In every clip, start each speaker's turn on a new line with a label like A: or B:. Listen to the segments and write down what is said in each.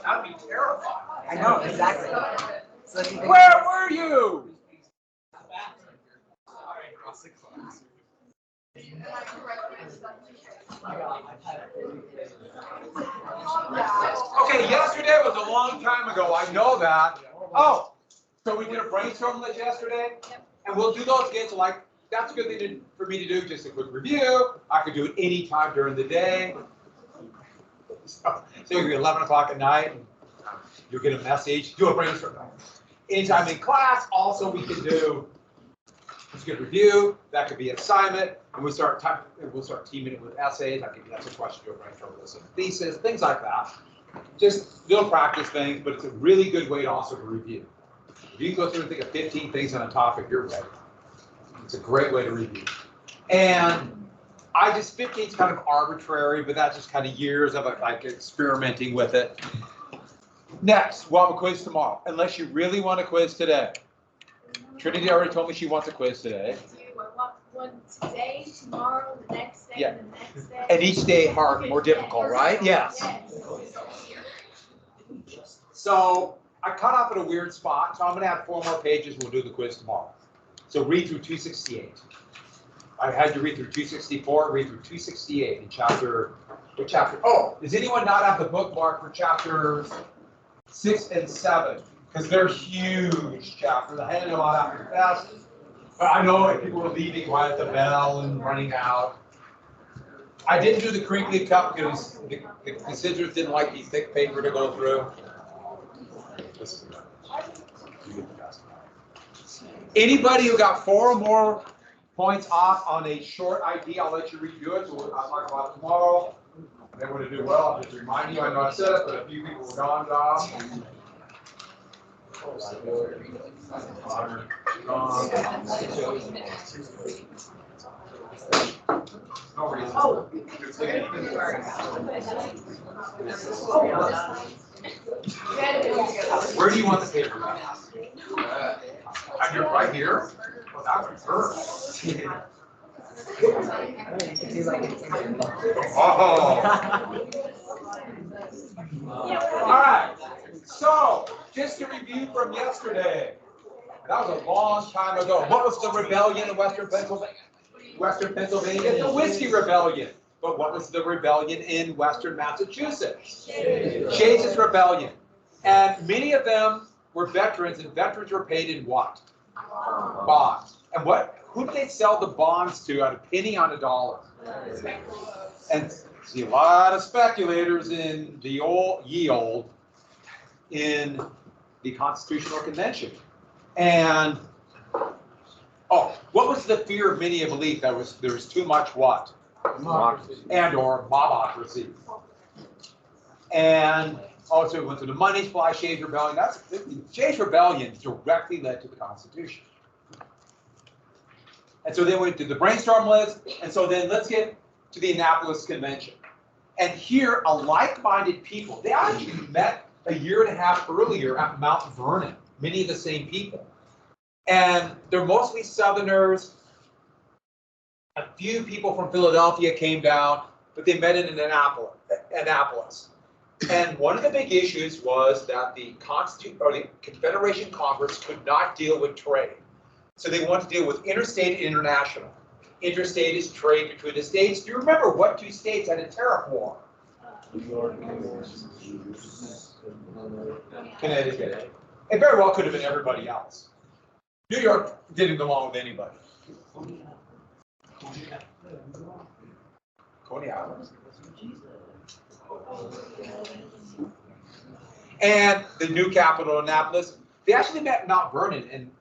A: I'd be terrified.
B: I know, exactly. So
A: Where were you? Okay, yesterday was a long time ago. I know that. Oh, so we did a brainstorm list yesterday, and we'll do those again. So like, that's a good thing for me to do. Just a quick review. I could do it any time during the day. So it'll be 11 o'clock at night. You'll get a message. Do a brainstorm. Anytime in class. Also, we can do. It's a good review. That could be an assignment, and we'll start teaming it with essays. I could answer questions, do a brainstorm list of thesis, things like that. Just little practice things, but it's a really good way to also review. If you can go through and think of 15 things on a topic, you're ready. It's a great way to review. And 15 is kind of arbitrary, but that's just kind of years of like experimenting with it. Next, we'll have a quiz tomorrow, unless you really want a quiz today. Trinity already told me she wants a quiz today.
C: One today, tomorrow, the next day,
A: yeah.
C: The next day.
A: And each day hard, more difficult, right? Yes. So I cut off at a weird spot, so I'm going to have 4 more pages. We'll do the quiz tomorrow. So read through 268. I had you read through 264, read through 268 in chapter. What chapter? Oh, does anyone not have the bookmark for chapters 6 and 7? Because they're huge chapters. I handed them out after class. But I know people were leaving right at the bell and running out. I didn't do the crinkly cut because the scissors didn't like the thick paper to go through. Anybody who got 4 or more points off on a short ID, I'll let you review it. So I'll talk about it tomorrow. They want to do well. I'll just remind you. I know I said it, but a few people were gone off. Where do you want the paper? Right here? Well, that would hurt. Oh. All right. So, just a review from yesterday. That was a long time ago. What was the rebellion in Western Pennsylvania? The Whiskey Rebellion. But what was the rebellion in Western Massachusetts? Shays' Rebellion. And many of them were veterans, and veterans were paid in what? Bonds. And who did they sell the bonds to at a penny on a dollar? And see a lot of speculators in the ye old in the Constitutional Convention. And what was the fear of many a belief that there was too much what? And or mobocracy. And also it went to the money supply, Shays' Rebellion. Shays' Rebellion directly led to the Constitution. And so then we did the brainstorm list. And so then let's get to the Annapolis Convention. And here, a like-minded people, they actually met a year and a half earlier at Mount Vernon, many of the same people. And they're mostly Southerners. A few people from Philadelphia came down, but they met in Annapolis. And one of the big issues was that the Confederation Congress could not deal with trade. So they wanted to deal with interstate and international. Interstate is trade between the states. Do you remember what 2 states had a tariff war? New York and Connecticut. It very well could have been everybody else. New York didn't go along with anybody. Coney Island. And the new capital, Annapolis, they actually met in Mount Vernon. And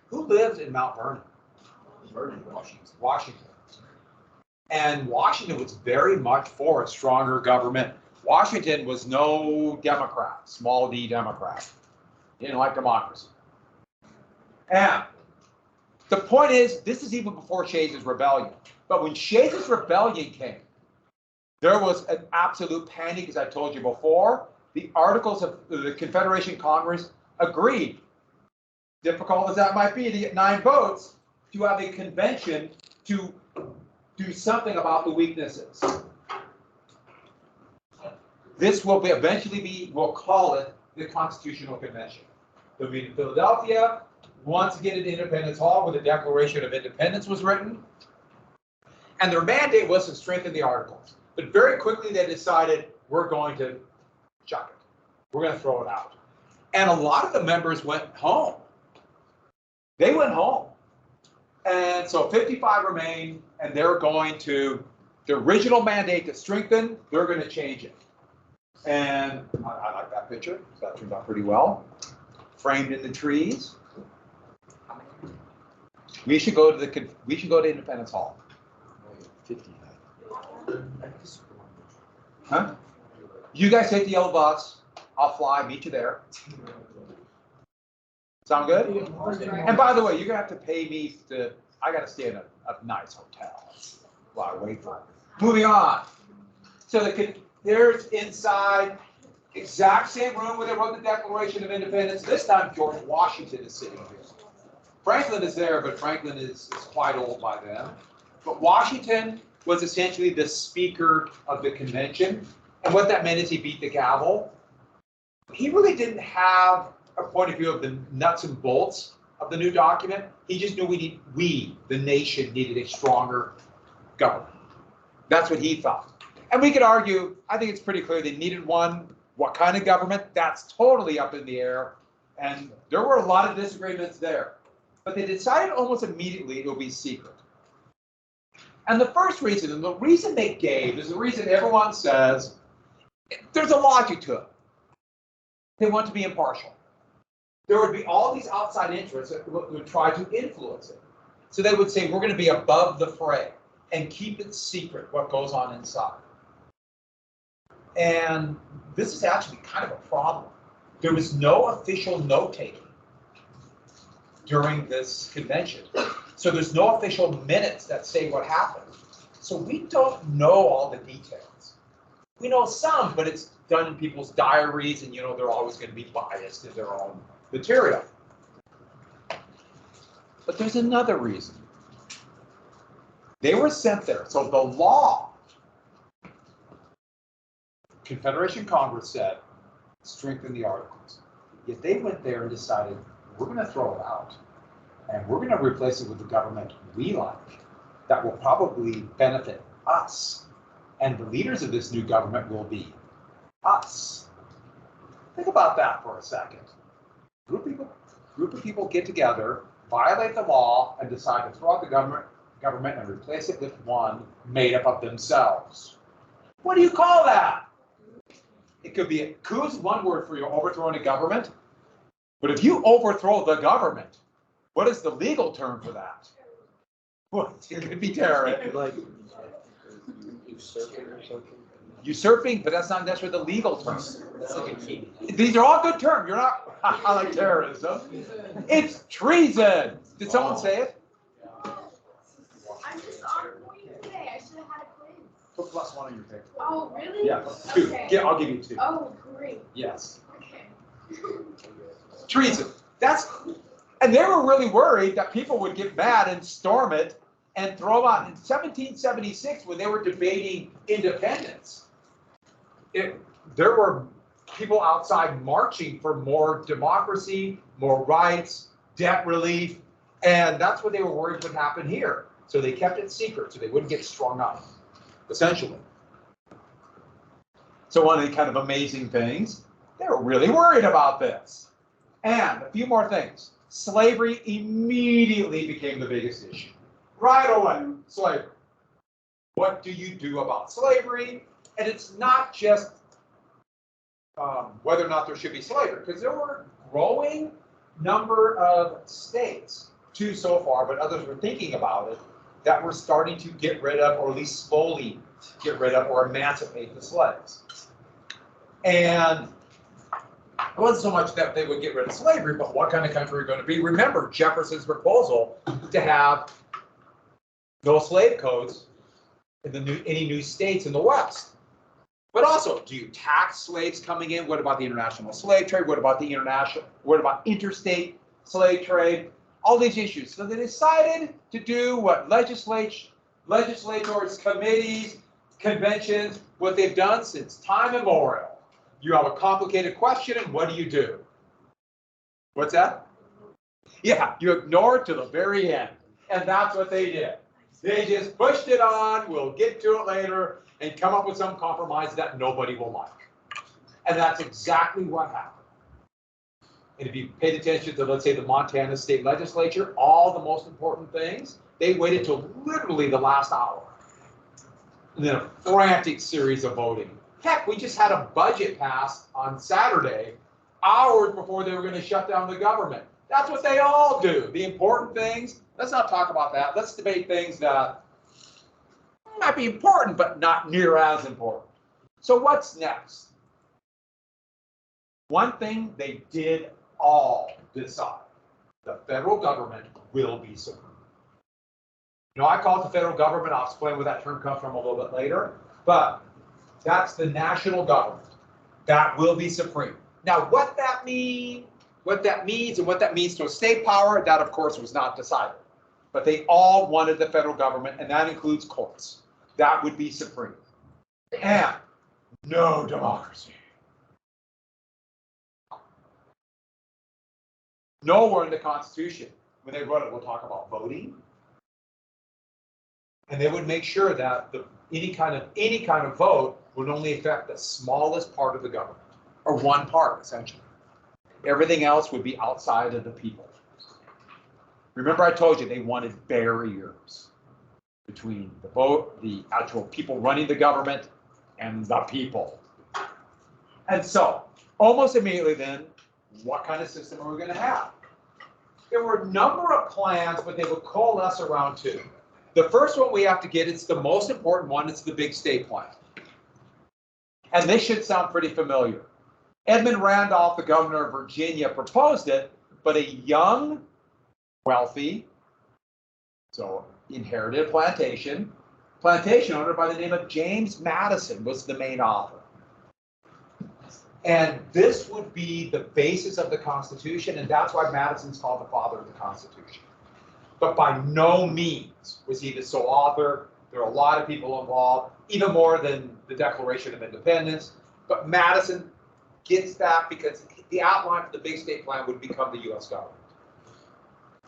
A: who lives in Mount Vernon? Washington. And Washington was very much for a stronger government. Washington was no Democrat, small d Democrat. He didn't like democracy. And the point is, this is even before Shays' Rebellion. But when Shays' Rebellion came, there was an absolute panic, as I told you before. The Articles of the Confederation Congress agreed, difficult as that might be to get 9 votes, to have a convention to do something about the weaknesses. This will we'll call it the Constitutional Convention. They'll meet in Philadelphia, once again at Independence Hall, where the Declaration of Independence was written. And their mandate was to strengthen the Articles. But very quickly they decided, we're going to chuck it. We're going to throw it out. And a lot of the members went home. They went home. And so 55 remain, and they're going to, the original mandate to strengthen, they're going to change it. And I like that picture. So that turned out pretty well. Framed in the trees. We should go to Independence Hall. 50. Huh? You guys take the yellow bus. I'll fly, meet you there. Sound good? And by the way, you're gonna have to pay me I gotta stay in a nice hotel while I wait for it. Moving on. So there's inside, exact same room where they wrote the Declaration of Independence. This time George Washington is sitting here. Franklin is there, but Franklin is quite old by then. But Washington was essentially the speaker of the convention. And what that meant is he beat the gavel. He really didn't have a point of view of the nuts and bolts of the new document. He just knew we, the nation, needed a stronger government. That's what he thought. And we could argue, I think it's pretty clear they needed one. What kind of government? That's totally up in the air. And there were a lot of disagreements there. But they decided almost immediately it would be secret. And the first reason, and the reason they gave, is the reason everyone says, there's a logic to it. They want to be impartial. There would be all these outside interests that would try to influence it. So they would say, we're going to be above the fray and keep it secret what goes on inside. And this is actually kind of a problem. There was no official note-taking during this convention. So there's no official minutes that say what happened. So we don't know all the details. We know some, but it's done in people's diaries, and they're always going to be biased in their own material. But there's another reason. They were sent there. So the law, Confederation Congress said, strengthen the Articles. Yet they went there and decided, we're going to throw it out. And we're going to replace it with the government we like that will probably benefit us. And the leaders of this new government will be us. Think about that for a second. Group of people get together, violate the law, and decide to throw out the government and replace it with one made up of themselves. What do you call that? It could be a coup is one word for you overthrowing a government. But if you overthrow the government, what is the legal term for that? Well, it could be terror.
D: Like usurping or something.
A: Usurping, but that's not necessarily the legal term.
D: That's like a key.
A: These are all good terms. You're not like terrorism. It's treason. Did someone say it?
C: I'm just on point today. I should have had a quiz.
A: Put +1 on your paper.
C: Oh, really?
A: Yeah, 2.
C: Okay.
A: Yeah, I'll give you 2.
C: Oh, great.
A: Yes.
C: Okay.
A: Treason. And they were really worried that people would get mad and storm it and throw them out. In 1776, when they were debating independence, there were people outside marching for more democracy, more rights, debt relief, and that's what they were worried would happen here. So they kept it secret so they wouldn't get strung up, essentially. So one of the kind of amazing things, they were really worried about this. And a few more things. Slavery immediately became the biggest issue. Right away, slavery. What do you do about slavery? And it's not just whether or not there should be slavery, because there were a growing number of states, 2 so far, but others were thinking about it, that were starting to get rid of, or at least slowly get rid of, or emancipate the slaves. And it wasn't so much that they would get rid of slavery, but what kind of country are we going to be? Remember Jefferson's proposal to have no slave codes in any new states in the West. But also, do you tax slaves coming in? What about the international slave trade? What about interstate slave trade? All these issues. So they decided to do what legislators, committees, conventions what they've done since time immemorial. You have a complicated question, and what do? What's that? Yeah, you ignore it to the very end. And that's what they did. They just pushed it on, we'll get to it later, and come up with some compromise that nobody will like. And that's exactly what happened. And if you paid attention to, let's say, the Montana State Legislature, all the most important things, they waited till literally the last hour. And then a frantic series of voting. Heck, we just had a budget passed on Saturday, hours before they were going to shut down the government. That's what they all do. The important things, let's not talk about that. Let's debate things that might be important, but not near as important. So what's next? One thing they did all decide: the federal government will be supreme. Now, I call it the federal government. I'll explain where that term comes from a little bit later, but that's the national government. That will be supreme. Now, what that means and what that means to a state power, that of course was not decided. But they all wanted the federal government, and that includes courts. That would be supreme. And no democracy. Nowhere in the Constitution, when they wrote it, we'll talk about voting. And they would make sure that any kind of vote would only affect the smallest part of the government, or one part, essentially. Everything else would be outside of the people. Remember, I told you they wanted barriers between the vote, the actual people running the government, and the people. And so, almost immediately then, what kind of system are we going to have? There were a number of plans, but they would coalesce around two. The first one we have to get, it's the most important one, it's the big state plan. And this should sound pretty familiar. Edmund Randolph, the governor of Virginia, proposed it, but a young, wealthy, so inherited plantation owner by the name of James Madison was the main author. And this would be the basis of the Constitution, and that's why Madison's called the father of the Constitution. But by no means was he the sole author. There are a lot of people involved, even more than the Declaration of Independence. But Madison gets that because the outline for the big state plan would become the U.S. government.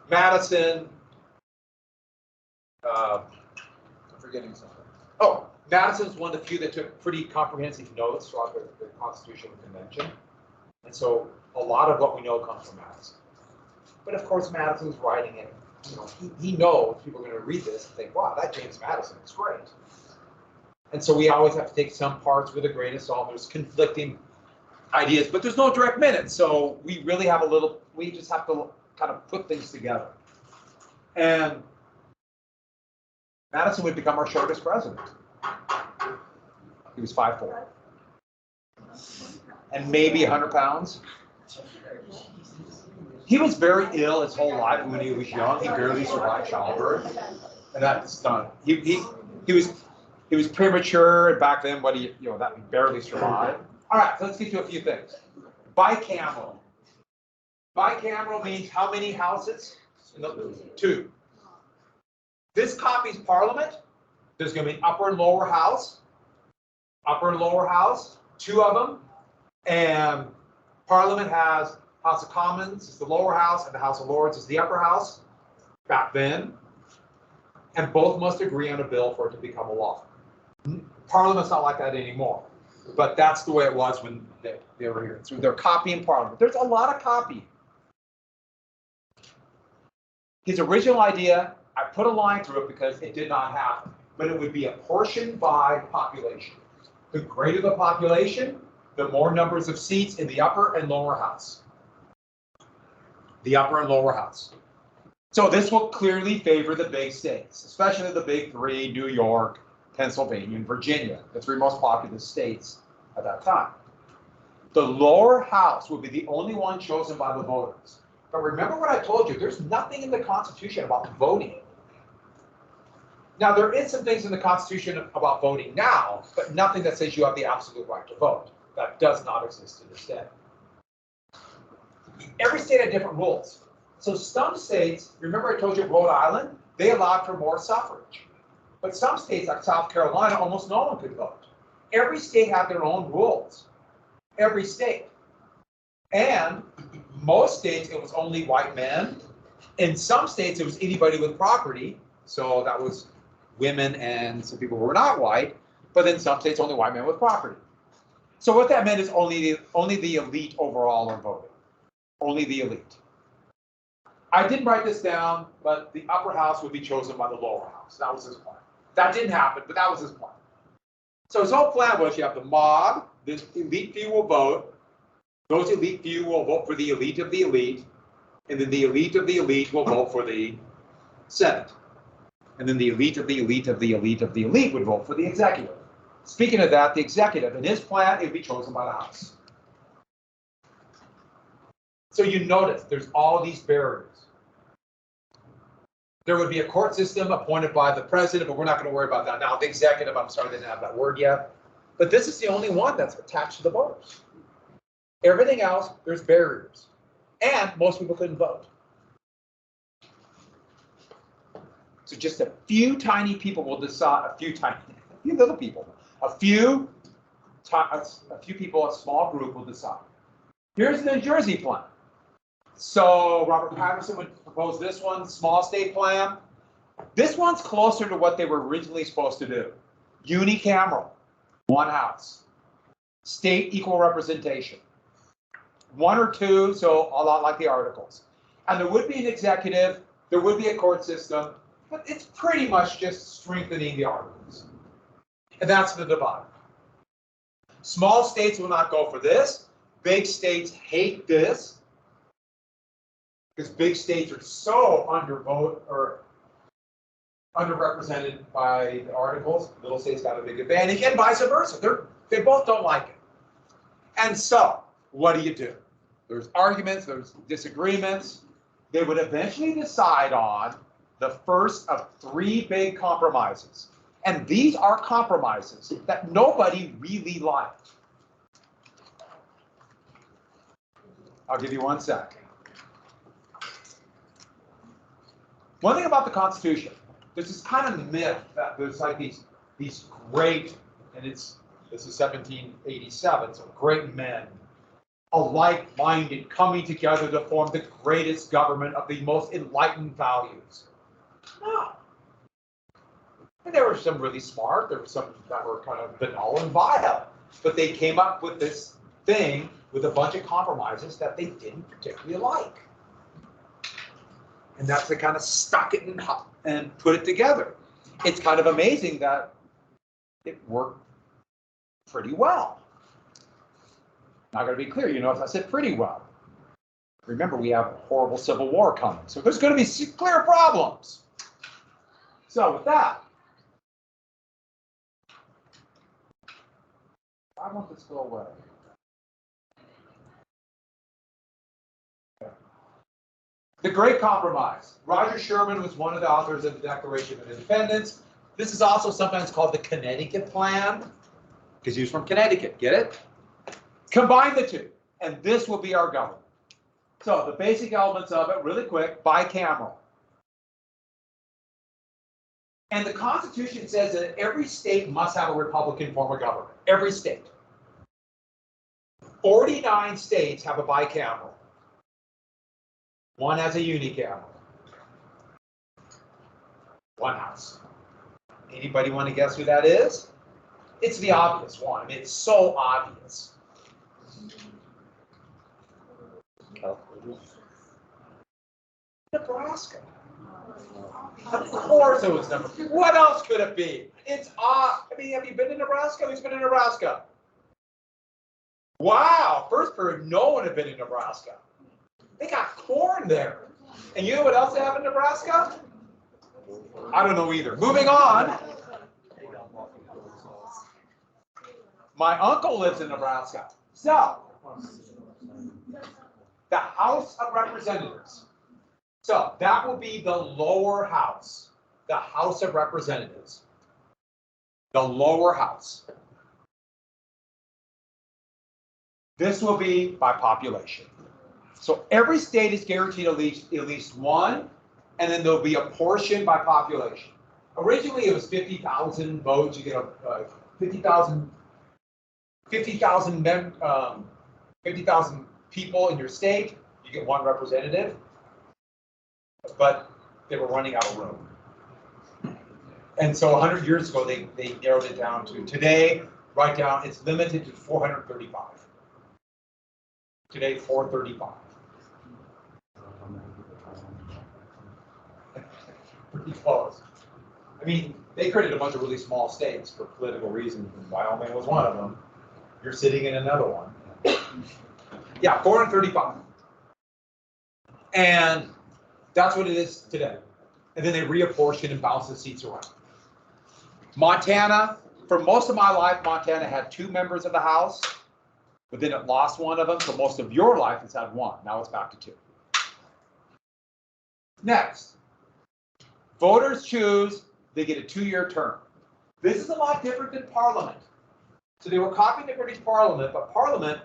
A: Madison, I'm forgetting something. Oh, Madison's one of the few that took pretty comprehensive notes throughout the Constitutional Convention. And so a lot of what we know comes from Madison. But of course, Madison's writing it. You know, he knows people are going to read this and think, wow, that James Madison is great. And so we always have to take some parts with a grain of salt. There's conflicting ideas, but there's no direct minutes. So we really have we just have to kind of put things together. And Madison would become our shortest president. He was 5'4", and maybe 100 pounds. He was very ill his whole life. When he was young, he barely survived childbirth, and that's done. He was premature, and back then, that he barely survived. All right, so let's get to a few things. Bicameral. Bicameral means how many houses? Two. This copies Parliament. There's going to be upper and lower house. Upper and lower house, two of them. And Parliament has House of Commons is the lower house, and the House of Lords is the upper house, back then. And both must agree on a bill for it to become a law. Parliament's not like that anymore. But that's the way it was when they were here. So they're copying Parliament. There's a lot of copying. His original idea, I put a line through it because it did not happen, but it would be apportioned by population. The greater the population, the more numbers of seats in the upper and lower house. The upper and lower house. So this will clearly favor the big states, especially the big three: New York, Pennsylvania, and Virginia, the three most populous states at that time. The lower house will be the only one chosen by the voters. But remember what I told you, there's nothing in the Constitution about voting. Now, there is some things in the Constitution about voting now, but nothing that says you have the absolute right to vote. That does not exist to this day. Every state had different rules. So some states, remember I told you Rhode Island, they allowed for more suffrage. But some states like South Carolina, almost no one could vote. Every state had their own rules. Every state. And most states, it was only white men. In some states, it was anybody with property. So that was women and some people who were not white. But in some states, only white men with property. So what that meant is only the elite overall are voting. Only the elite. I didn't write this down, but the upper house would be chosen by the lower house. That was his plan. That didn't happen, but that was his plan. So his whole plan was you have the mob, this elite few will vote. Those elite few will vote for the elite of the elite. And then the elite of the elite will vote for the Senate. And then the elite of the elite of the elite of the elite would vote for the executive. Speaking of that, the executive, in his plan, it would be chosen by the House. So you notice there's all these barriers. There would be a court system appointed by the president, but we're not going to worry about that now. The executive, I'm sorry, they didn't have that word yet. But this is the only one that's attached to the voters. Everything else, there's barriers. And most people couldn't vote. So just a few tiny people will decide, a few little people, a few people, a small group will decide. Here's the New Jersey plan. So Robert Patterson would propose this one, small state plan. This one's closer to what they were originally supposed to do. Unicameral, one house. State equal representation. One or two, so a lot like the articles. And there would be an executive, there would be a court system, but it's pretty much just strengthening the articles. And that's the divide. Small states will not go for this. Big states hate this. Because big states are so underrepresented by the articles. Little states got a big advantage, and vice versa. They both don't like it. And so, what do? There's arguments, there's disagreements. They would eventually decide on the first of three big compromises. And these are compromises that nobody really liked. I'll give you 1 sec. One thing about the Constitution, there's this kind of myth that there's like these great, and this is 1787, so great men, alike-minded, coming together to form the greatest government of the most enlightened values. No. And there were some really smart, there were some that were kind of banal and vile, but they came up with this thing with a bunch of compromises that they didn't particularly like. And that's they kind of stuck it and put it together. It's kind of amazing that it worked pretty well. Not going to be clear, I said pretty well. Remember, we have a horrible civil war coming, so there's going to be clear problems. So with that, I want this to go away. The Great Compromise. Roger Sherman was one of the authors of the Declaration of Independence. This is also sometimes called the Connecticut Plan, because he was from Connecticut, get it? Combine the two, and this will be our government. So the basic elements of it, really quick, bicameral. And the Constitution says that every state must have a Republican form of government. Every state. 49 states have a bicameral. One has a unicameral. One house. Anybody want to guess who that is? It's the obvious one. I mean, it's so obvious.
B: California.
A: Nebraska. Of course it was number. What else could it be? It's I mean, have you been in Nebraska? Who's been in Nebraska? Wow, first period, no one had been in Nebraska. They got corn there. And you know what else they have in Nebraska? I don't know either. Moving on. My uncle lives in Nebraska. So, the House of Representatives. So, that will be the lower house. The House of Representatives. The lower house. This will be by population. So every state is guaranteed at least one, and then there'll be a portion by population. Originally, it was 50,000 votes. You get 50,000 50,000 50,000 people in your state, you get one representative. But they were running out of room. And so 100 years ago, they narrowed it down to today, right down, it's limited to 435. Today, 435. Pretty close. I mean, they created a bunch of really small states for political reasons, and Wyoming was one of them. You're sitting in another one. Yeah, 435. And that's what it is today. And then they reapportion and bounce the seats around. Montana, for most of my life, Montana had 2 members of the House, but then it lost one of them. So most of your life, it's had 1. Now it's back to 2. Next, voters choose, they get a 2-year term. This is a lot different than Parliament. So they were copying the British Parliament, but Parliament,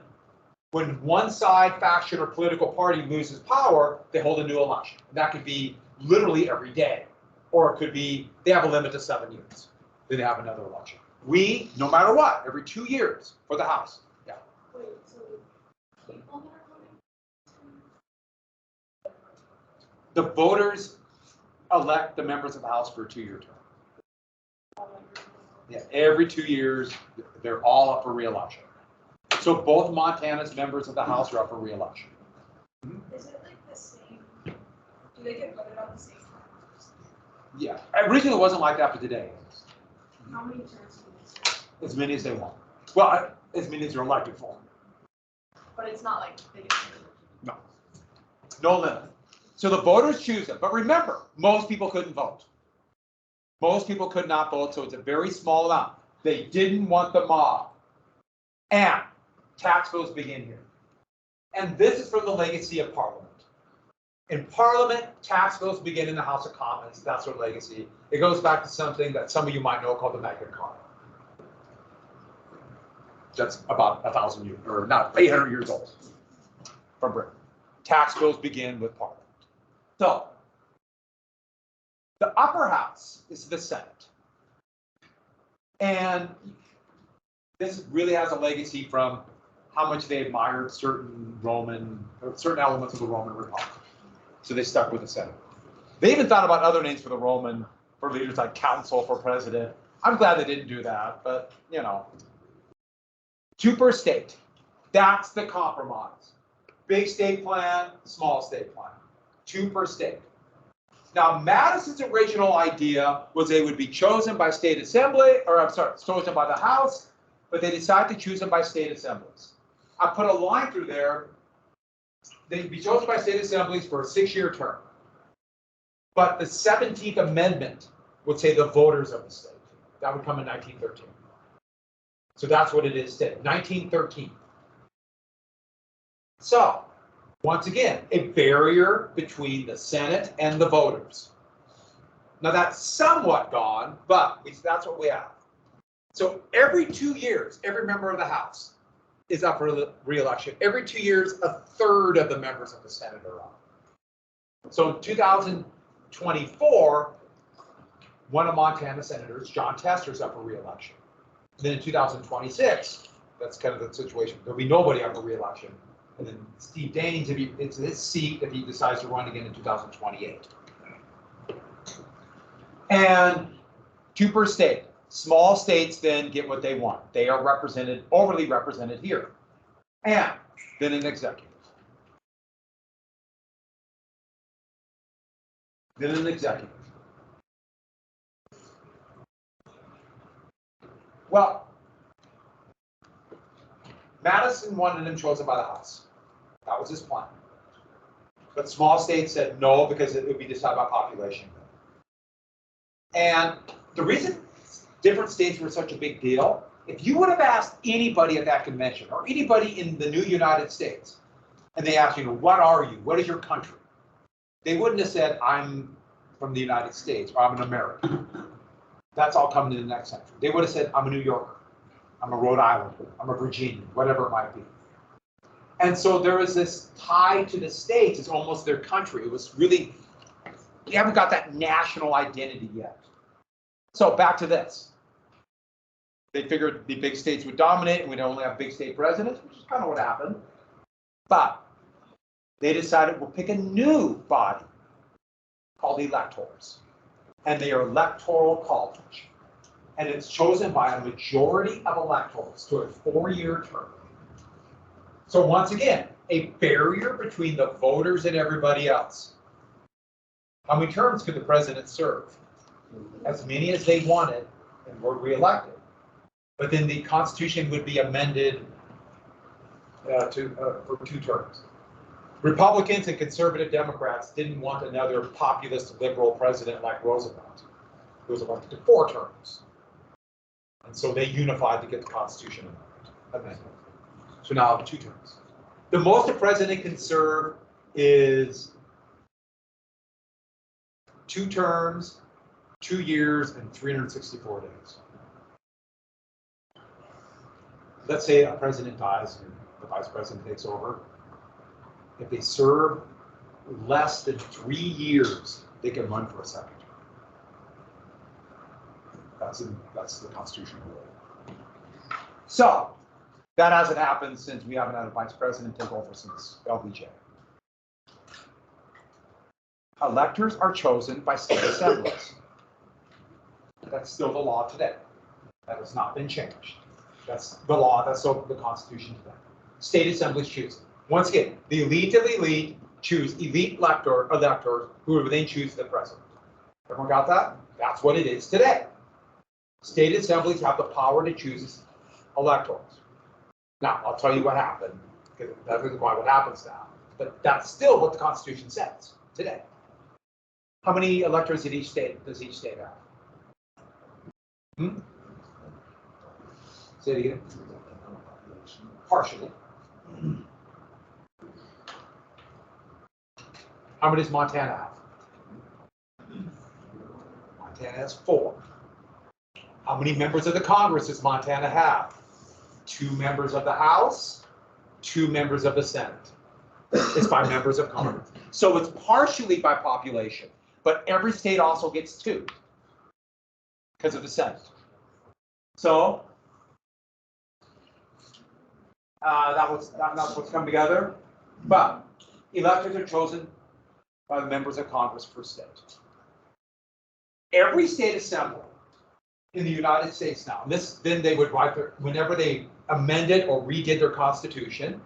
A: when one side, faction, or political party loses power, they hold a new election. And that could be literally every day. Or it could be, they have a limit to 7 years. Then they have another election. We, no matter what, every 2 years for the House. Yeah.
C: Wait, so people that are voting?
A: The voters elect the members of the House for a 2-year term. Yeah, every 2 years, they're all up for re-election. So both Montana's members of the House are up for re-election.
C: Is it like the same? Do they get voted on the same time?
A: Yeah, originally it wasn't like that, but today it is.
C: How many terms do they serve?
A: As many as they want. Well, as many as they're elected for.
C: But it's not like they get.
A: No. No limit. So the voters choose them. But remember, most people couldn't vote. Most people could not vote, so it's a very small amount. They didn't want the mob. And tax bills begin here. And this is from the legacy of Parliament. In Parliament, tax bills begin in the House of Commons. That's their legacy. It goes back to something that some of you might know called the Magna Carta. That's about 1,000 years, or not 800 years old from Britain. Tax bills begin with Parliament. So, the upper house is the Senate. And this really has a legacy from how much they admired certain elements of the Roman Republic. So they stuck with the Senate. They even thought about other names for the Roman, for leaders like council, for president. I'm glad they didn't do that, but 2 per state. That's the compromise. Big state plan, small state plan. 2 per state. Now, Madison's original idea was they would be chosen by state assembly, chosen by the House, but they decided to choose them by state assemblies. I put a line through there. They'd be chosen by state assemblies for a 6-year term. But the 17th Amendment would say the voters of the state. That would come in 1913. So that's what it is today, 1913. So, once again, a barrier between the Senate and the voters. Now that's somewhat gone, but that's what we have. So every 2 years, every member of the House is up for re-election. Every 2 years, a third of the members of the Senate are up. So in 2024, one of Montana's senators, John Tester's up for re-election. Then in 2026, that's kind of the situation. There'll be nobody up for re-election. And then Steve Daines, it's his seat if he decides to run again in 2028. And 2 per state. Small states then get what they want. They are represented, overly represented here. And then an executive. Then an executive. Well, Madison wanted him chosen by the House. That was his plan. But small states said no because it would be decided by population. And the reason different states were such a big deal, if you would have asked anybody at that convention or anybody in the new United States, and they asked, what are you? What is your country? They wouldn't have said, I'm from the United States or I'm an American. That's all coming in the next century. They would have said, I'm a New Yorker. I'm a Rhode Islander. I'm a Virginian, whatever it might be. And so there was this tie to the states. It's almost their country. It was really, you haven't got that national identity yet. So back to this. They figured the big states would dominate and we'd only have big state presidents, which is kind of what happened. But they decided we'll pick a new body called electors. And they are electoral college. And it's chosen by a majority of electors to a 4-year term. So once again, a barrier between the voters and everybody else. How many terms could the president serve? As many as they wanted and were reelected. But then the Constitution would be amended for 2 terms. Republicans and conservative Democrats didn't want another populist liberal president like Roosevelt, who was elected to 4 terms. And so they unified to get the Constitution amended. So now 2 terms. The most a president can serve is 2 terms, 2 years, and 364 days. Let's say a president dies and the vice president takes over. If they serve less than 3 years, they can run for a second term. That's the constitutional rule. So that hasn't happened since we haven't had a vice president take over since LBJ. Electors are chosen by state assemblies. That's still the law today. That has not been changed. That's the law, that's the Constitution today. State assemblies choose. Once again, the elite of the elite choose elite electors who will then choose the president. Everyone got that? That's what it is today. State assemblies have the power to choose electors. Now, I'll tell you what happened, because that's what happens now. But that's still what the Constitution says today. How many electors does each state have? Say it again. Partially. How many does Montana have? Montana has 4. How many members of the Congress does Montana have? 2 members of the House, 2 members of the Senate. It's by members of Congress. So it's partially by population, but every state also gets 2 because of the Senate. So that's what's come together. But electors are chosen by the members of Congress per state. Every state assembly in the United States now, and then they would write whenever they amended or redid their constitution,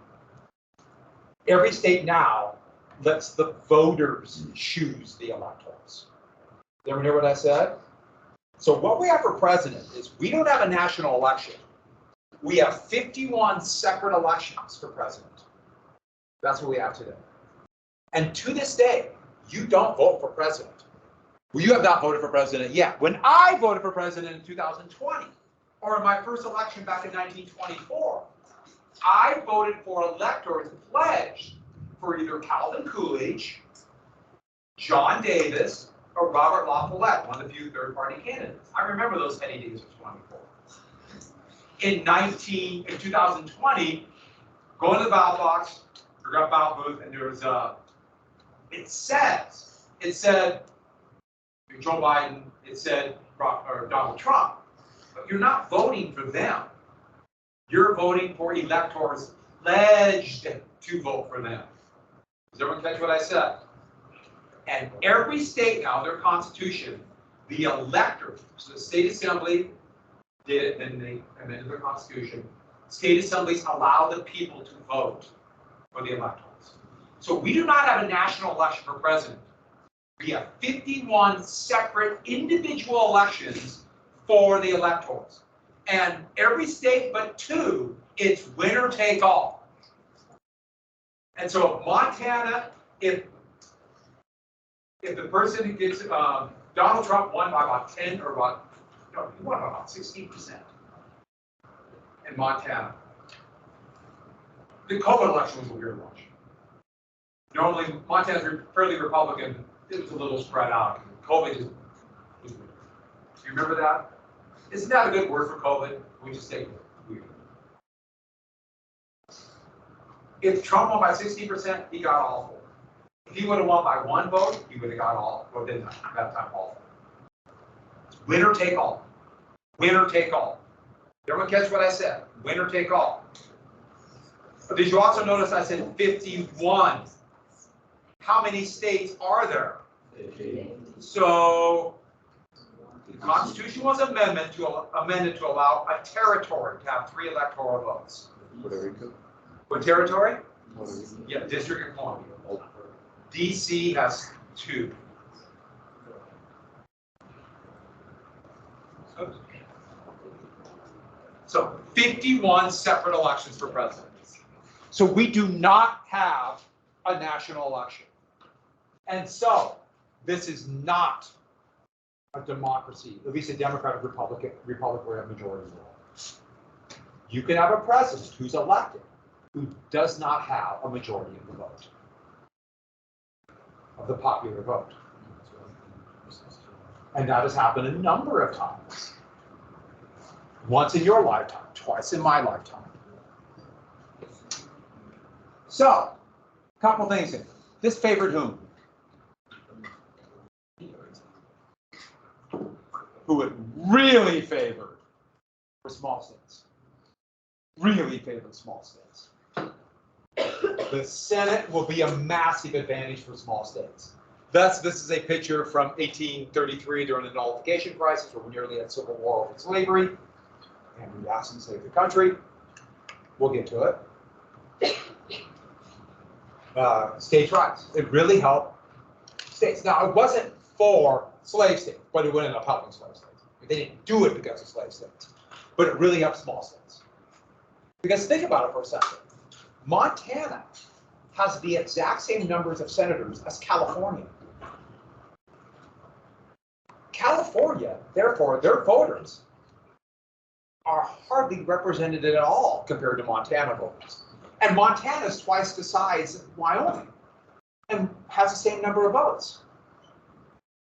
A: every state now lets the voters choose the electors. Everyone hear what I said? So what we have for president is we don't have a national election. We have 51 separate elections for president. That's what we have today. And to this day, you don't vote for president. Well, you have not voted for president yet. When I voted for president in 2020, or in my first election back in 1924, I voted for electors pledged for either Calvin Coolidge, John Davis, or Robert La Follette, one of the few third-party candidates. I remember those heady days of 24. In 2020, going to the ballot box, we got a ballot booth, and there was it said Joe Biden, it said Donald Trump, but you're not voting for them. You're voting for electors pledged to vote for them. Does everyone catch what I said? And every state now, their constitution, the electors, so the state assembly did it, and they amended their constitution. State assemblies allow the people to vote for the electors. So we do not have a national election for president. We have 51 separate individual elections for the electors. And every state but 2, it's winner take all. And so Montana, if the person who gets, Donald Trump won by about 10 or about, no, he won by about 16% in Montana. The COVID election was a weird one. Normally, Montana's fairly Republican. It was a little spread out. COVID just was weird. Do you remember that? Isn't that a good word for COVID? We just say weird. If Trump won by 60%, he got all 4. If he would have won by 1 vote, he would have got all, or didn't that time all 4. Winner take all. Winner take all. Everyone catch what I said? Winner take all. But did you also notice I said 51? How many states are there? So the Constitution was amended to allow a territory to have 3 electoral votes.
B: Puerto Rico.
A: What territory?
B: Puerto Rico.
A: Yeah, District of Columbia. DC has 2. So 51 separate elections for president. So we do not have a national election. And so this is not a democracy, at least a Democratic Republic where you have majority rule. You can have a president who's elected who does not have a majority of the vote, of the popular vote. And that has happened a number of times. Once in your lifetime, twice in my lifetime. So, a couple things here. This favored whom? Who it really favored were small states. Really favored small states. The Senate will be a massive advantage for small states. Thus, this is a picture from 1833 during the nullification crisis, where we nearly had civil war over slavery. And we asked them to save the country. We'll get to it. States' rights. It really helped states. Now, it wasn't for slave states, but it would end up helping slave states. They didn't do it because of slave states, but it really helped small states. Because think about it for a second. Montana has the exact same numbers of senators as California. California, therefore, their voters are hardly represented at all compared to Montana voters. And Montana is twice the size of Wyoming and has the same number of votes.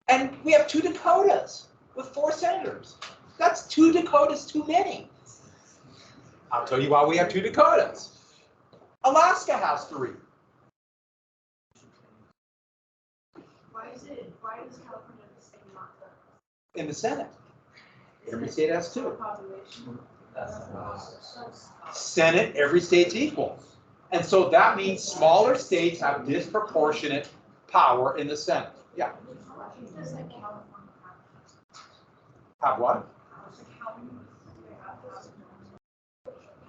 A: And we have 2 Dakotas with 4 senators. That's 2 Dakotas too many. I'll tell you why we have 2 Dakotas. Alaska has 3.
C: Why does California have the same amount of
A: In the Senate. Every state has 2.
C: population?
A: Senate, every state's equal. And so that means smaller states have disproportionate power in the Senate. Yeah.
C: Does like California
A: Have what?
C: how many do they have?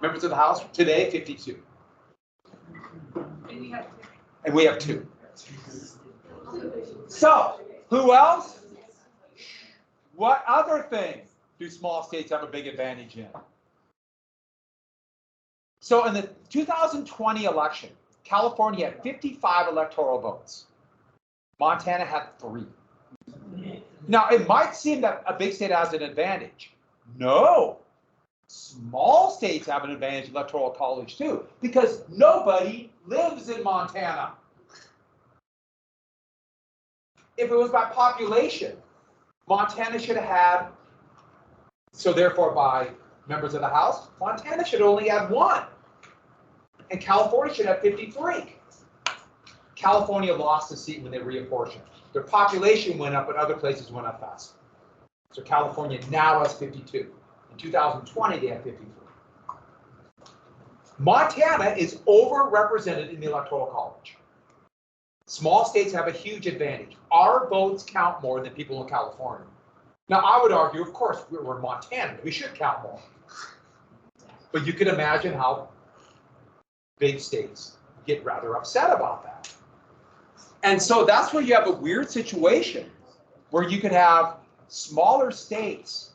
A: Members of the House today, 52.
C: And we have
A: And we have 2. So, who else? What other thing do small states have a big advantage in? So in the 2020 election, California had 55 electoral votes. Montana had 3. Now, it might seem that a big state has an advantage. No. Small states have an advantage in the electoral college too, because nobody lives in Montana. If it was by population, Montana should have had, so therefore by members of the House, Montana should only have 1. And California should have 53. California lost a seat when they reapportioned. Their population went up, but other places went up faster. So California now has 52. In 2020, they had 53. Montana is overrepresented in the Electoral College. Small states have a huge advantage. Our votes count more than people in California. Now, I would argue, of course, we're Montana. We should count more. But you can imagine how big states get rather upset about that. And so that's where you have a weird situation where you could have smaller states,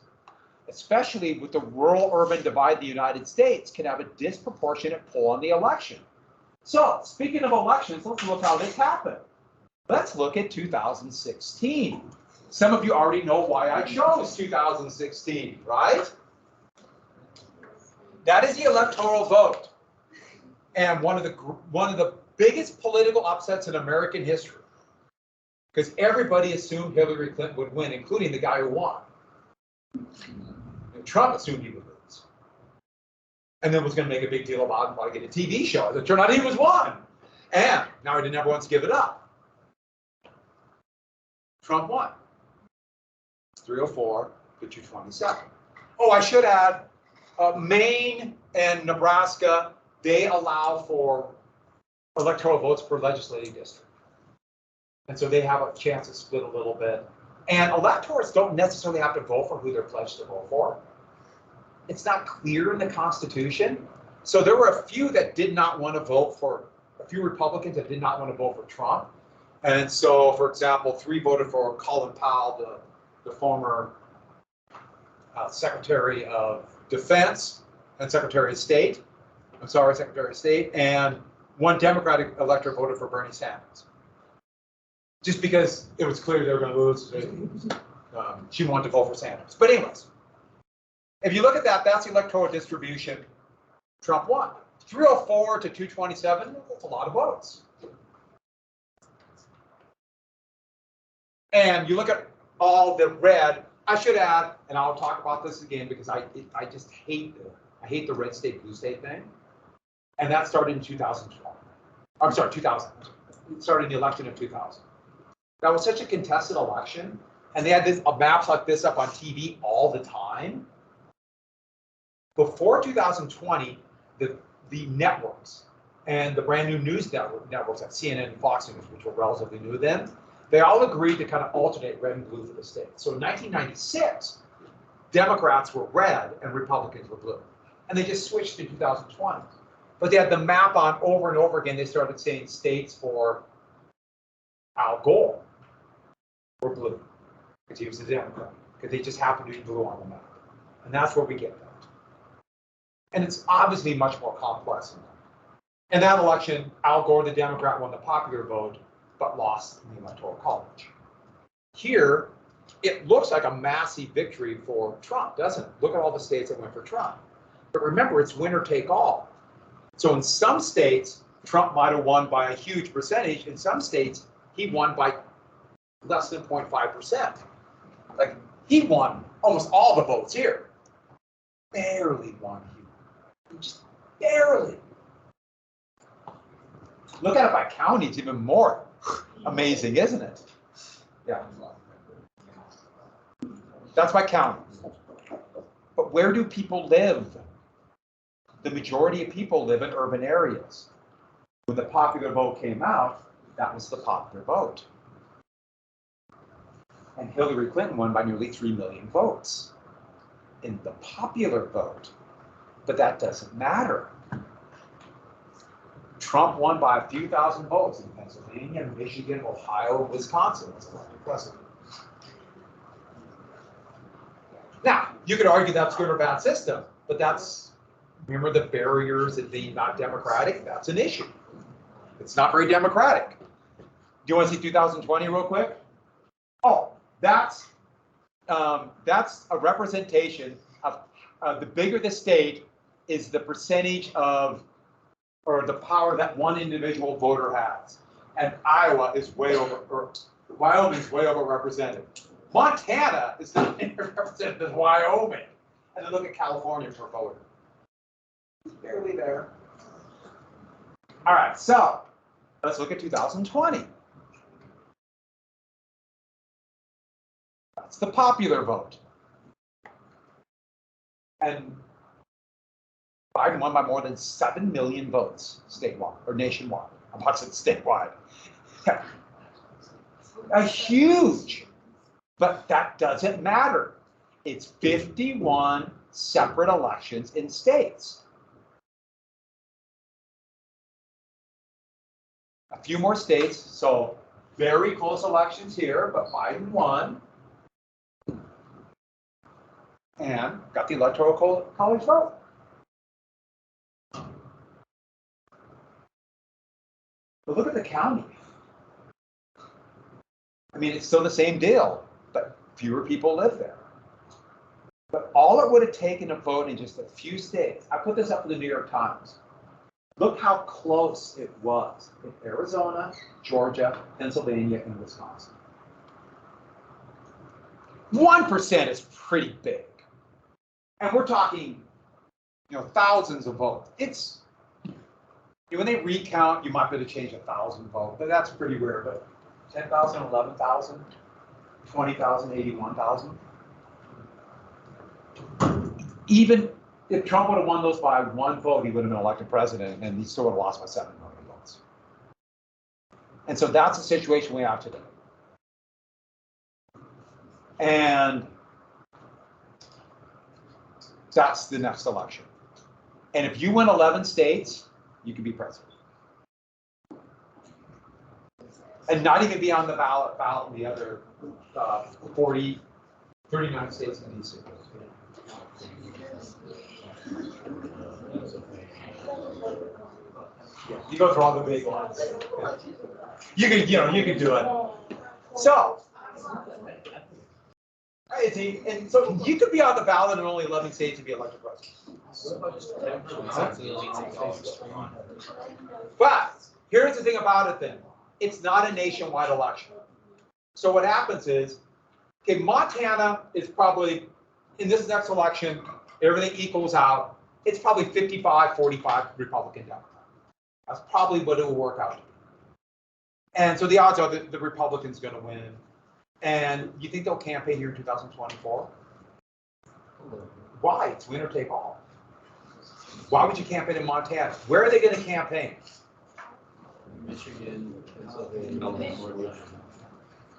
A: especially with the rural-urban divide in the United States, can have a disproportionate pull on the election. So, speaking of elections, let's look how this happened. Let's look at 2016. Some of you already know why I chose 2016, right? That is the electoral vote. And one of the biggest political upsets in American history. Because everybody assumed Hillary Clinton would win, including the guy who won. And Trump assumed he would lose. And then was going to make a big deal about it and probably get a TV show. As it turned out, he was won. And now he never wants to give it up. Trump won. 304 to 227. Oh, I should add, Maine and Nebraska, they allow for electoral votes per legislative district. And so they have a chance to split a little bit. And electors don't necessarily have to vote for who they're pledged to vote for. It's not clear in the Constitution. So there were a few that did not want to vote for, a few Republicans that did not want to vote for Trump. And so, for example, 3 voted for Colin Powell, the former Secretary of Defense and Secretary of State. Secretary of State. And 1 Democratic elector voted for Bernie Sanders. Just because it was clear they were going to lose, she wanted to vote for Sanders. But anyways, if you look at that, that's the electoral distribution. Trump won. 304 to 227, that's a lot of votes. And you look at all the red, I should add, and I'll talk about this again because I just hate the red state, blue state thing. And that started in 2012. I'm sorry, 2000. It started in the election of 2000. That was such a contested election. And they had maps like this up on TV all the time. Before 2020, the networks and the brand new news networks like CNN and Fox News, which were relatively new then, they all agreed to kind of alternate red and blue for the state. So in 1996, Democrats were red and Republicans were blue. And they just switched in 2020. But they had the map on over and over again. They started saying states for Al Gore were blue, because he was a Democrat, because they just happened to be blue on the map. And that's where we get that. And it's obviously much more complex than that. In that election, Al Gore, the Democrat, won the popular vote, but lost in the Electoral College. Here, it looks like a massive victory for Trump, doesn't it? Look at all the states that went for Trump. But remember, it's winner take all. So in some states, Trump might have won by a huge percentage. In some states, he won by less than 0.5%. Like, he won almost all the votes here. Barely won here. Just barely. Look at it by county, it's even more amazing, isn't it? Yeah. That's by county. But where do people live? The majority of people live in urban areas. When the popular vote came out, that was the popular vote. And Hillary Clinton won by nearly 3 million votes in the popular vote. But that doesn't matter. Trump won by a few thousand votes in Pennsylvania, Michigan, Ohio, Wisconsin as elected president. Now, you could argue that's good or bad system, but that's, remember the barriers of being not democratic? That's an issue. It's not very democratic. Do you want to see 2020 real quick? Oh, that's a representation of the bigger the state is the percentage of, or the power that one individual voter has. And Iowa is way over, or Wyoming is way overrepresented. Montana is not represented as Wyoming. And then look at California per voter. It's barely there. All right, so let's look at 2020. That's the popular vote. And Biden won by more than 7 million votes statewide, or nationwide. I'm about to say statewide. A huge, but that doesn't matter. It's 51 separate elections in states. A few more states, so very close elections here, but Biden won. And got the Electoral College vote. But look at the county. I mean, it's still the same deal, but fewer people live there. But all it would have taken to vote in just a few states, I put this up in the New York Times. Look how close it was in Arizona, Georgia, Pennsylvania, and Wisconsin. 1% is pretty big. And we're talking, thousands of votes. It's, when they recount, you might be able to change 1,000 votes, but that's pretty rare. But 10,000, 11,000, 20,000, 81,000. Even if Trump would have won those by one vote, he would have been elected president, and he still would have lost by 7 million votes. And so that's the situation we have today. And that's the next election. And if you win 11 states, you can be president. And not even be on the ballot in the other 39 states in DC. Yeah, you go through all the big ones. You can do it. So, and so you could be on the ballot in only 11 states and be elected president. But here's the thing about it then. It's not a nationwide election. So what happens is, okay, Montana is probably, in this next election, everything equals out, it's probably 55-45 Republican Democrat. That's probably what it will work out to be. And so the odds are that the Republican's going to win. And you think they'll campaign here in 2024? Why? It's winner take all. Why would you campaign in Montana? Where are they going to campaign?
B: Michigan, Pennsylvania.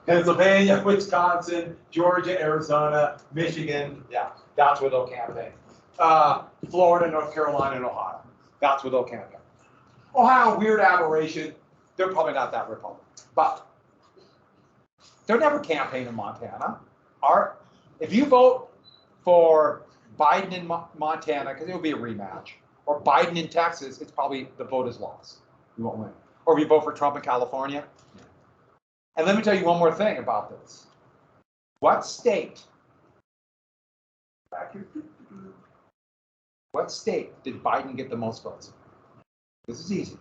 A: Pennsylvania, Wisconsin, Georgia, Arizona, Michigan. Yeah, that's where they'll campaign. Florida, North Carolina, and Ohio. That's where they'll campaign. Ohio, weird aberration. They're probably not that Republican, but they're never campaigning in Montana. If you vote for Biden in Montana, because it will be a rematch, or Biden in Texas, it's probably the vote is lost. You won't win. Or if you vote for Trump in California. And let me tell you one more thing about this. What state did Biden get the most votes in? This is easy.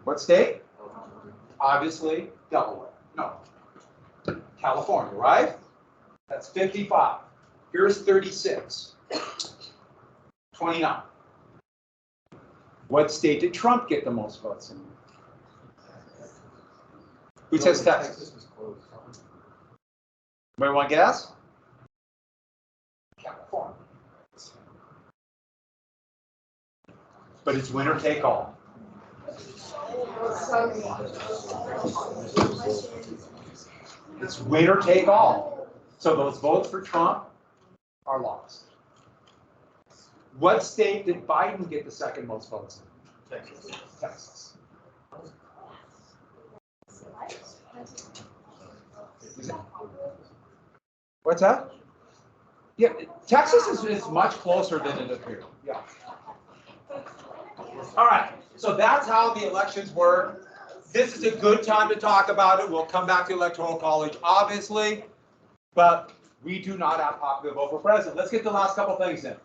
A: What state? Obviously, Delaware. No. California, right? That's 55. Here's 36. 29. What state did Trump get the most votes in? Who says Texas? Anybody want to guess? California. But it's winner take all. It's winner take all. So those votes for Trump are lost. What state did Biden get the second most votes in? Texas. Texas. What's that? Yeah, Texas is much closer than it appears. Yeah. All right, so that's how the elections work. This is a good time to talk about it. We'll come back to Electoral College, obviously, but we do not have popular vote for president. Let's get the last couple things in.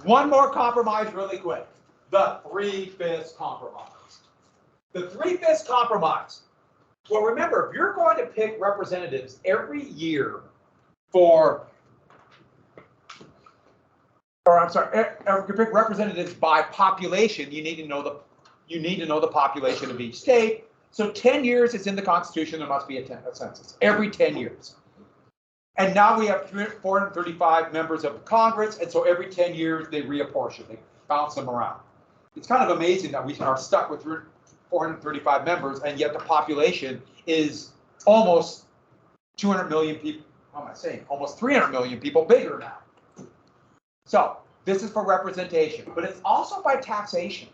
A: One more compromise really quick. The 3/5 compromise. The 3/5 compromise. Well, remember, if you're going to pick representatives every year if you pick representatives by population, you need to know the population of each state. So 10 years is in the Constitution, there must be a census every 10 years. And now we have 435 members of Congress, and so every 10 years they reapportion, they bounce them around. It's kind of amazing that we are stuck with 435 members, and yet the population is almost 200 million people. What am I saying? Almost 300 million people bigger now. So this is for representation, but it's also by taxation.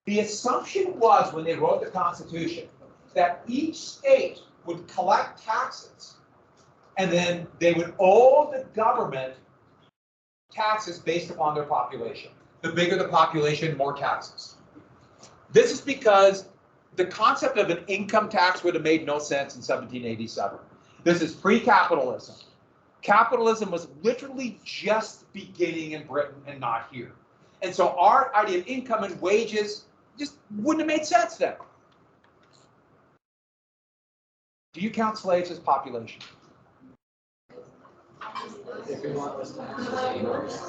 A: The assumption was when they wrote the Constitution that each state would collect taxes and then they would owe the government taxes based upon their population. The bigger the population, more taxes. This is because the concept of an income tax would have made no sense in 1787. This is pre-capitalism. Capitalism was literally just beginning in Britain and not here. And so our idea of income and wages just wouldn't have made sense then. Do you count slaves as population?
B: If you want less taxes.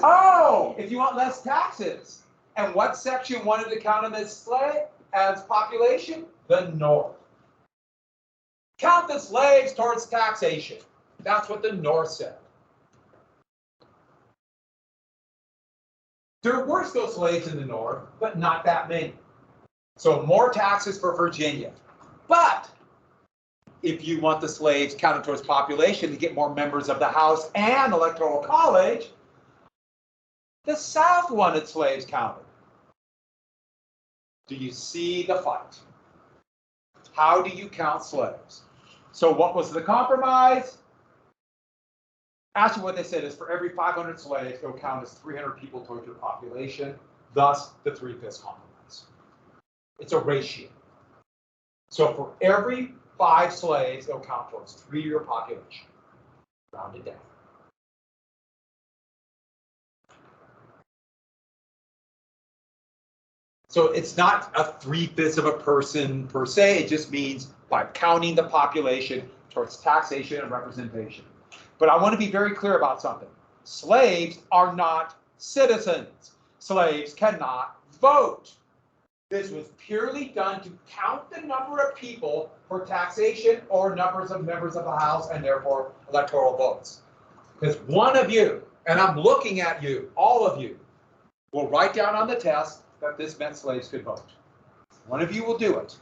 A: Oh, if you want less taxes. And what section wanted to count them as population? The North. Count the slaves towards taxation. That's what the North said. There were still slaves in the North, but not that many. So more taxes for Virginia. But if you want the slaves counted towards population to get more members of the House and Electoral College, the South wanted slaves counted. Do you see the fight? How do you count slaves? So what was the compromise? Actually, what they said is for every 500 slaves, they'll count as 300 people towards your population, thus the 3/5 compromise. It's a ratio. So for every 5 slaves, they'll count towards 3 to your population, rounded down. So it's not a 3/5 of a person per se, it just means by counting the population towards taxation and representation. But I want to be very clear about something. Slaves are not citizens. Slaves cannot vote. This was purely done to count the number of people for taxation or numbers of members of the House and therefore electoral votes. Because one of you, and I'm looking at you, all of you, will write down on the test that this meant slaves could vote. One of you will do it.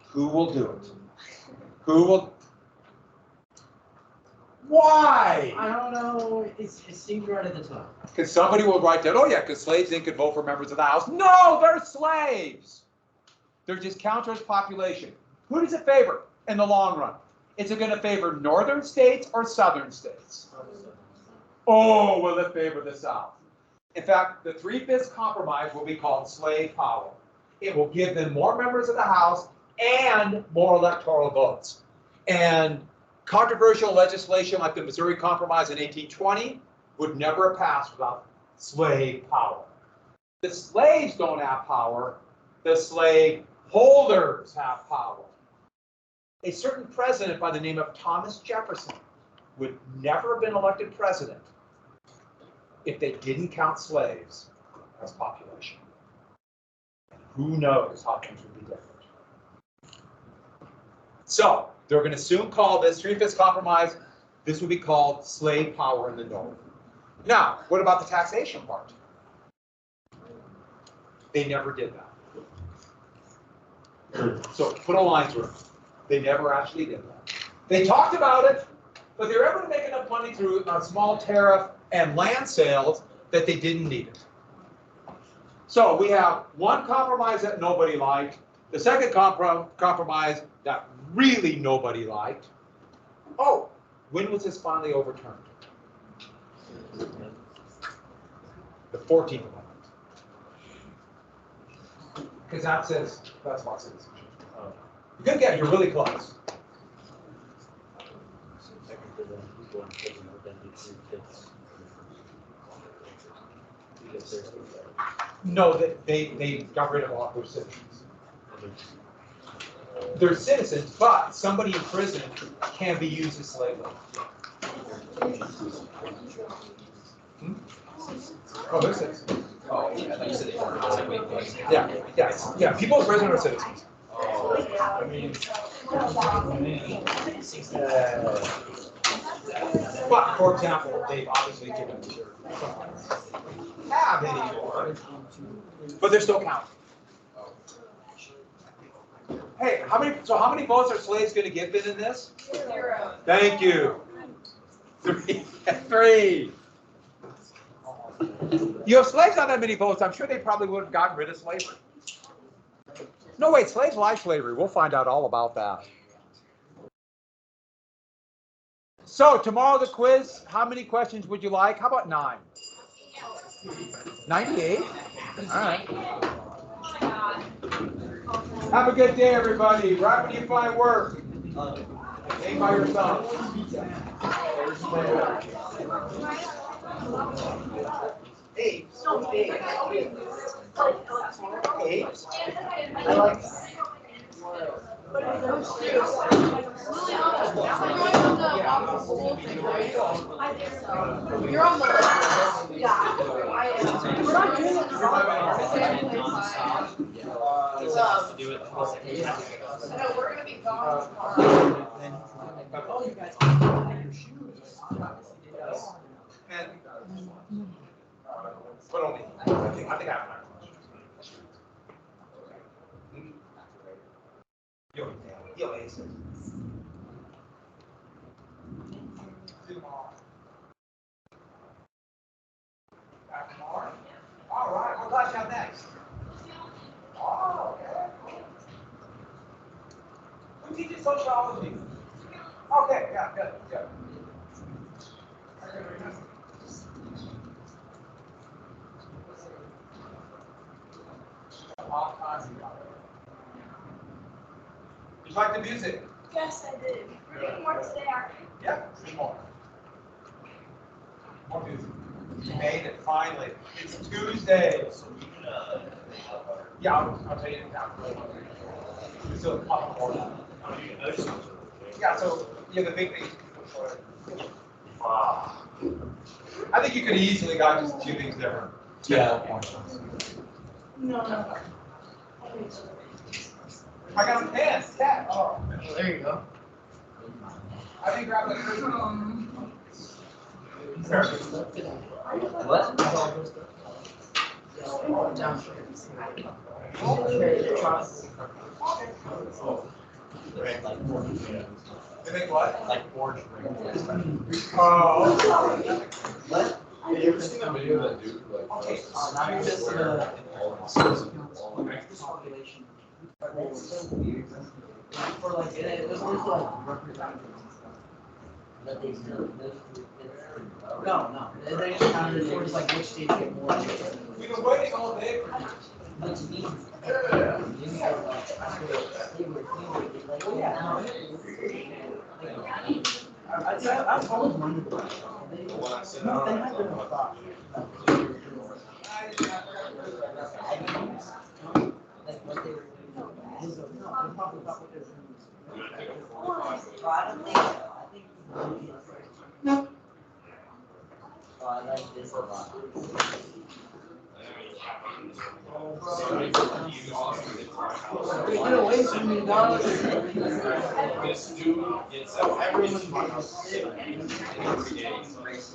A: Who will do it? Who will? Why?
B: I don't know. It seemed right at the time.
A: Because somebody will write down, oh yeah, because slaves then could vote for members of the House. No, they're slaves. They're just counted as population. Who does it favor in the long run? Is it going to favor northern states or southern states? Oh, will it favor the South? In fact, the 3/5 compromise will be called slave power. It will give them more members of the House and more electoral votes. And controversial legislation like the Missouri Compromise in 1820 would never have passed without slave power. The slaves don't have power, the slave holders have power. A certain president by the name of Thomas Jefferson would never have been elected president if they didn't count slaves as population. And who knows how things would be different. So they're going to soon call this 3/5 compromise. This will be called slave power in the North. Now, what about the taxation part? They never did that. So put a line through it. They never actually did that. They talked about it, but they were able to make enough money through a small tariff and land sales that they didn't need it. So we have one compromise that nobody liked, the second compromise that really nobody liked. Oh, when was this finally overturned? The 14th Amendment. Because that says that's about citizenship. Good guess, you're really close. No, they got rid of all their citizens. They're citizens, but somebody in prison can be used as slave labor. Oh, they're citizens.
B: Oh, yeah, I thought you said they weren't.
A: Yeah. People in prison are citizens.
B: I mean,
A: But for example, they've obviously given have anymore, but they're still counting. Hey, how many votes are slaves going to get in this?
C: 0.
A: Thank you. 3. You have slaves not that many votes. I'm sure they probably would have gotten rid of slavery. No, wait, slaves like slavery. We'll find out all about that. So tomorrow the quiz, how many questions would you like? How about 9? 98? All right. Have a good day, everybody. Right when you find work. Ain't by yourself. Apes. Apes. I like that.
C: You're on the list. Yeah. We're not doing it I know, we're gonna be gone tomorrow.
A: But only, I think I think I have my Yo, Ace. Back tomorrow? All right, what class you have next? Oh, okay. Who teaches sociology? Okay, yeah, good, good. All kinds of You like the music?
C: Yes, I did. We're doing more today, aren't we?
A: Yeah, some more. More music. You made it finally. It's Tuesday. Yeah, I'll tell you now. So, yeah, so, yeah, the big thing. I think you could easily got just two things different.
B: Yeah.
C: No.
A: I got a pen. Yeah. Oh.
B: Well, there you go.
A: I think grab like this.
B: What? Downstairs.
A: You think what?
B: Like orange ring.
A: Oh.
B: What?
D: Have you ever seen that video of that dude who like
A: Okay.
D: now
B: Just,
D: population?
B: That's so weird. For like, it was always like representatives and stuff. But they still, no, they just counted towards like which states get more.
A: We've been waiting all day for you.
B: Which means.
A: Yeah.
B: I've always wondered about it. They had been a thought. Like what they were doing. No, they probably thought what they were doing. I don't think so. I think no. Oh, I like this a lot. Get away from me, dog.
D: This dude gets out everyone's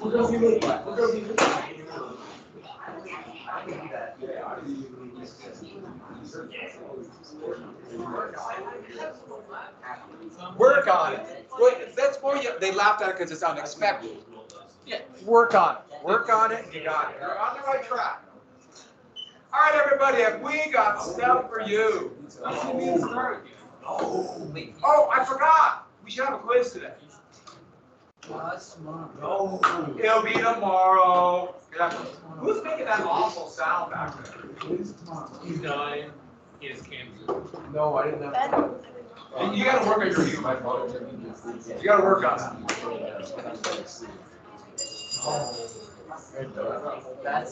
B: We're gonna be late. We're gonna be late.
A: Work on it. Wait, that's more, they laughed at it because it's unexpected. Yeah, work on it. Work on it. You got it. You're on the right track. All right, everybody, have we got stuff for you? Oh, I forgot. We should have a quiz today.
B: That's tomorrow.
A: No, it'll be tomorrow. Who's making that awful sound back there?
B: It's tomorrow.
D: He's dying. He has cancer.
E: No, I didn't have.
A: You gotta work on your humor. You gotta work on that.
B: That's